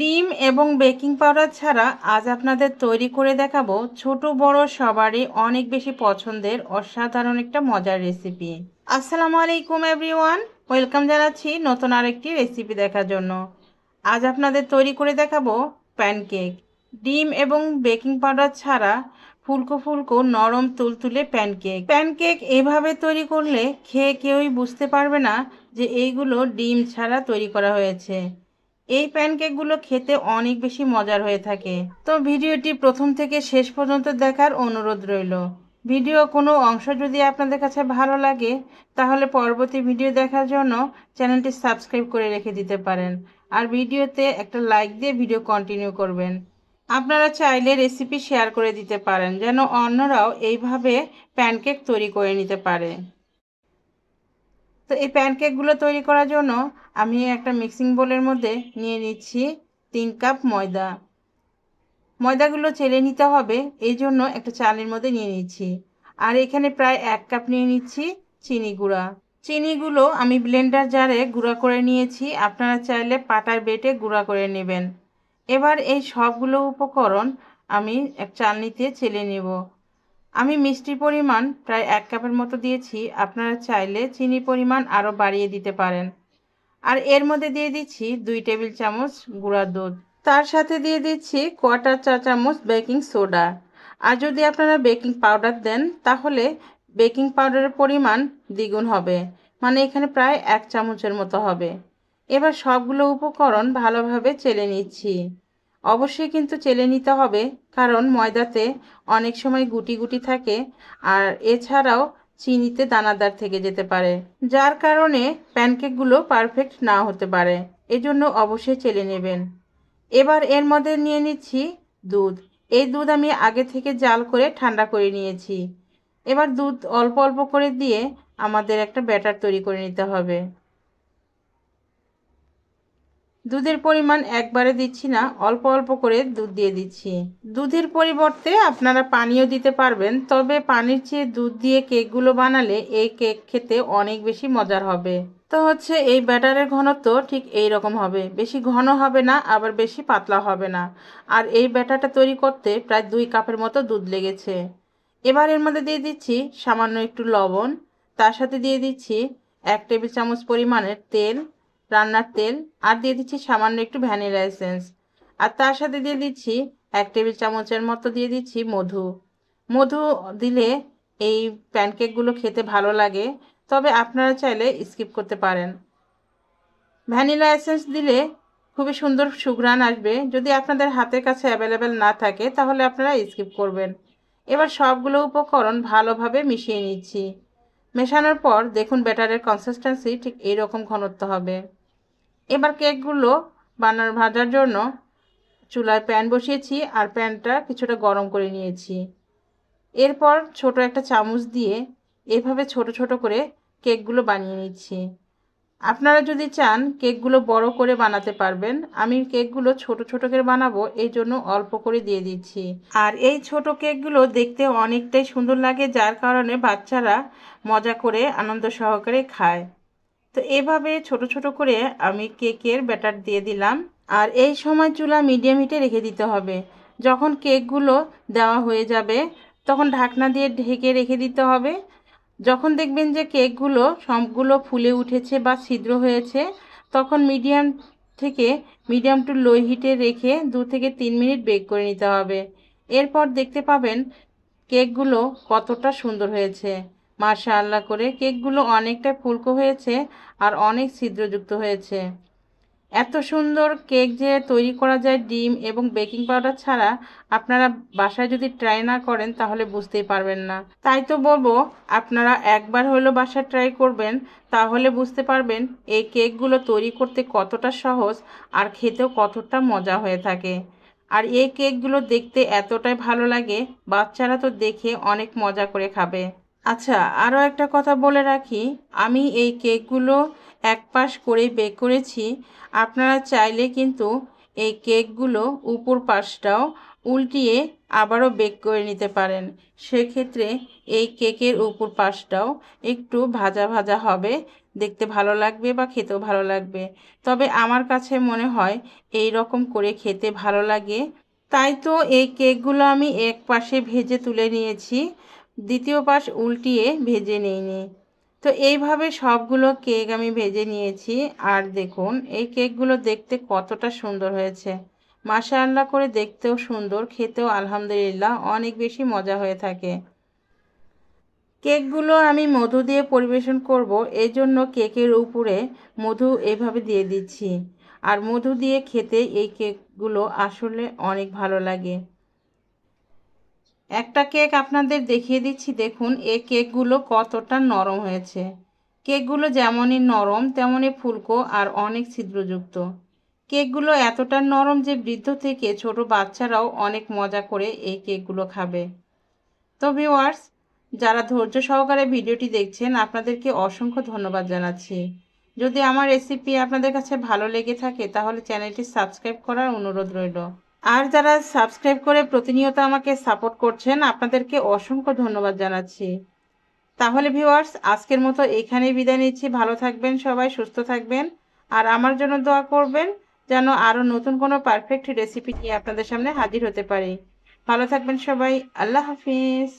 ডিম এবং baking powder ছাড়া আজ আপনাদের তৈরি করে দেখাবো ছোট বড় সবারই অনেক বেশি পছন্দের অসাধারণ একটা মজার রেসিপি। আসসালামু আলাইকুম এভরিওয়ান, ওয়েলকাম জানাচ্ছি নতুন আরেকটি রেসিপি দেখার জন্য। আজ আপনাদের তৈরি করে দেখাবো প্যানকেক। ডিম এবং বেকিং পাউডার ছাড়া ফুলকো ফুলকো নরম তুলতুলে প্যানকেক। প্যানকেক এভাবে তৈরি করলে খেয়ে কেউই বুঝতে পারবে না যে এইগুলো ডিম ছাড়া তৈরি করা হয়েছে। এই প্যানকেকগুলো খেতে অনেক বেশি মজার হয়ে থাকে। তো ভিডিওটি প্রথম থেকে শেষ পর্যন্ত দেখার অনুরোধ রইল। ভিডিও কোনো অংশ যদি আপনাদের কাছে ভালো লাগে তাহলে পরবর্তী ভিডিও দেখার জন্য চ্যানেলটি সাবস্ক্রাইব করে রেখে দিতে পারেন। আর ভিডিওতে একটা লাইক দিয়ে ভিডিও কন্টিনিউ করবেন। আপনারা চাইলে রেসিপি শেয়ার করে দিতে পারেন যেন অন্যরাও এইভাবে প্যানকেক তৈরি করে নিতে পারে। তো এই প্যানকেকগুলো তৈরি করার জন্য আমি একটা মিক্সিং বোলের মধ্যে নিয়ে নিচ্ছি 3 কাপ ময়দা। ময়দাগুলো চেলে নিতে হবে, এই জন্য একটা চালের মধ্যে নিয়ে নিচ্ছি। আর এখানে প্রায় 1 কাপ নিয়ে নিচ্ছি চিনি গুঁড়া। চিনিগুলো আমি ব্লেন্ডার জারে গুঁড়া করে নিয়েছি, আপনারা চাইলে পাটায় বেটে গুঁড়া করে নেবেন। এবার এই সবগুলো উপকরণ আমি এক চালনিতে চেলে নেব। আমি মিষ্টির পরিমাণ প্রায় 1 কাপের মতো দিয়েছি, আপনারা চাইলে চিনির পরিমাণ আরও বাড়িয়ে দিতে পারেন। আর এর মধ্যে দিয়ে দিচ্ছি 2 টেবিল চামচ গুঁড়া দুধ। তার সাথে দিয়ে দিচ্ছি 1/4 চা চামচ বেকিং সোডা। আর যদি আপনারা বেকিং পাউডার দেন তাহলে বেকিং পাউডারের পরিমাণ দ্বিগুণ হবে, মানে এখানে প্রায় 1 চামচের মতো হবে। এবার সবগুলো উপকরণ ভালোভাবে চেলে নিচ্ছি। অবশ্যই কিন্তু চেলে নিতে হবে, কারণ ময়দাতে অনেক সময় গুটি গুটি থাকে, আর এছাড়াও চিনিতে দানাদার থেকে যেতে পারে, যার কারণে প্যানকেকগুলো পারফেক্ট না হতে পারে। এজন্য অবশ্যই চেলে নেবেন। এবার এর মধ্যে নিয়ে নিচ্ছি দুধ। এই দুধ আমি আগে থেকে জাল করে ঠান্ডা করে নিয়েছি। এবার দুধ অল্প অল্প করে দিয়ে আমাদের একটা ব্যাটার তৈরি করে নিতে হবে। দুধের পরিমাণ একবারে দিচ্ছি না, অল্প অল্প করে দুধ দিয়ে দিচ্ছি। দুধের পরিবর্তে আপনারা পানিও দিতে পারবেন, তবে পানির চেয়ে দুধ দিয়ে কেকগুলো বানালে এই কেক খেতে অনেক বেশি মজার হবে। তো এই ব্যাটারের ঘনত্ব ঠিক এই রকম হবে, বেশি ঘন হবে না আবার বেশি পাতলা হবে না। আর এই ব্যাটারটা তৈরি করতে প্রায় 2 কাপের মতো দুধ লেগেছে। এবার এর মধ্যে দিয়ে দিচ্ছি সামান্য একটু লবণ, তার সাথে দিয়ে দিচ্ছি 1 টেবিল চামচ পরিমাণের তেল, রান্নার তেল, আর দিয়ে দিচ্ছি সামান্য একটু ভ্যানিলা এসেন্স। আর তার সাথে দিয়ে দিচ্ছি 1 টেবিল চামচের মতো দিয়ে দিচ্ছি মধু। মধু দিলে এই প্যানকেকগুলো খেতে ভালো লাগে, তবে আপনারা চাইলে স্কিপ করতে পারেন। ভ্যানিলা এসেন্স দিলে খুবই সুন্দর সুঘ্রাণ আসবে, যদি আপনাদের হাতের কাছে অ্যাভেলেবেল না থাকে তাহলে আপনারা স্কিপ করবেন। এবার সবগুলো উপকরণ ভালোভাবে মিশিয়ে নিচ্ছি। মেশানোর পর দেখুন ব্যাটারের কনসিস্টেন্সি ঠিক এইরকম ঘনত্ব হবে। এবার কেকগুলো ভাজার জন্য চুলায় প্যান বসিয়েছি, আর প্যানটা কিছুটা গরম করে নিয়েছি। এরপর ছোট একটা চামচ দিয়ে এভাবে ছোট ছোট করে কেকগুলো বানিয়ে নিচ্ছি। আপনারা যদি চান কেকগুলো বড় করে বানাতে পারবেন, আমি কেকগুলো ছোট ছোট করে বানাবো, এই জন্য অল্প করে দিয়ে দিচ্ছি। আর এই ছোট কেকগুলো দেখতে অনেকটাই সুন্দর লাগে, যার কারণে বাচ্চারা মজা করে আনন্দ সহকারে খায়। তো এভাবে ছোট ছোট করে আমি কেকের ব্যাটার দিয়ে দিলাম। আর এই সময় চুলা মিডিয়াম হিটে রেখে দিতে হবে। যখন কেকগুলো দেওয়া হয়ে যাবে তখন ঢাকনা দিয়ে ঢেকে রেখে দিতে হবে। যখন দেখবেন যে কেকগুলো সবগুলো ফুলে উঠেছে বা ছিদ্র হয়েছে, তখন মিডিয়াম টু লো হিটে রেখে 2 থেকে 3 মিনিট বেক করে নিতে হবে। এরপর দেখতে পাবেন কেকগুলো কতটা সুন্দর হয়েছে। মাশাআল্লাহ করে কেকগুলো অনেকটা ফুলকো হয়েছে আর অনেক ছিদ্রযুক্ত হয়েছে। এত সুন্দর কেক যে তৈরি করা যায় ডিম এবং বেকিং পাউডার ছাড়া, আপনারা বাসায় যদি ট্রাই না করেন তাহলে বুঝতেই পারবেন না। তাই তো বলবো আপনারা একবার হলেও বাসায় ট্রাই করবেন, তাহলে বুঝতে পারবেন এই কেকগুলো তৈরি করতে কতটা সহজ আর খেতেও কতটা মজা হয়ে থাকে। আর এই কেকগুলো দেখতে এতটাই ভালো লাগে, বাচ্চারা তো দেখে অনেক মজা করে খাবে। আচ্ছা, আরও একটা কথা বলে রাখি, আমি এই কেকগুলো 1 পাশ করেই বেক করেছি। আপনারা চাইলে কিন্তু এই কেকগুলো উপর পাশটাও উল্টিয়ে আবারও বেক করে নিতে পারেন। সেক্ষেত্রে এই কেকের উপর পাশটাও একটু ভাজা ভাজা হবে, দেখতে ভালো লাগবে বা খেতেও ভালো লাগবে। তবে আমার কাছে মনে হয় এই রকম করে খেতে ভালো লাগে, তাই তো এই কেকগুলো আমি এক পাশে ভেজে তুলে নিয়েছি, দ্বিতীয় পাশ উল্টিয়ে ভেজে নিইনি। তো এইভাবে সবগুলো কেক আমি ভেজে নিয়েছি। আর দেখুন এই কেকগুলো দেখতে কতটা সুন্দর হয়েছে, মাশাআল্লাহ করে দেখতেও সুন্দর, খেতেও আলহামদুলিল্লাহ অনেক বেশি মজা হয়ে থাকে। কেকগুলো আমি মধু দিয়ে পরিবেশন করব, এই জন্য কেকের উপরে মধু এভাবে দিয়ে দিচ্ছি। আর মধু দিয়ে খেতে এই কেকগুলো আসলে অনেক ভালো লাগে। একটা কেক আপনাদের দেখিয়ে দিচ্ছি, দেখুন এই কেকগুলো কতটা নরম হয়েছে। কেকগুলো যেমনই নরম তেমনই ফুলকো আর অনেক ছিদ্রযুক্ত। কেকগুলো এতটা নরম যে বৃদ্ধ থেকে ছোট বাচ্চারাও অনেক মজা করে এই কেকগুলো খাবে। তো ভিউয়ার্স, যারা ধৈর্য সহকারে ভিডিওটি দেখছেন আপনাদেরকে অসংখ্য ধন্যবাদ জানাচ্ছি। যদি আমার রেসিপি আপনাদের কাছে ভালো লেগে থাকে তাহলে চ্যানেলটি সাবস্ক্রাইব করার অনুরোধ রইল। আর যারা সাবস্ক্রাইব করে প্রতিনিয়ত আমাকে সাপোর্ট করছেন আপনাদেরকে অসংখ্য ধন্যবাদ জানাচ্ছি। তাহলে ভিউয়ার্স, আজকের মতো এখানেই বিদায় নিচ্ছি। ভালো থাকবেন সবাই, সুস্থ থাকবেন আর আমার জন্য দোয়া করবেন যেন আরও নতুন কোনো পারফেক্ট রেসিপি নিয়ে আপনাদের সামনে হাজির হতে পারি। ভালো থাকবেন সবাই, আল্লাহ হাফিজ।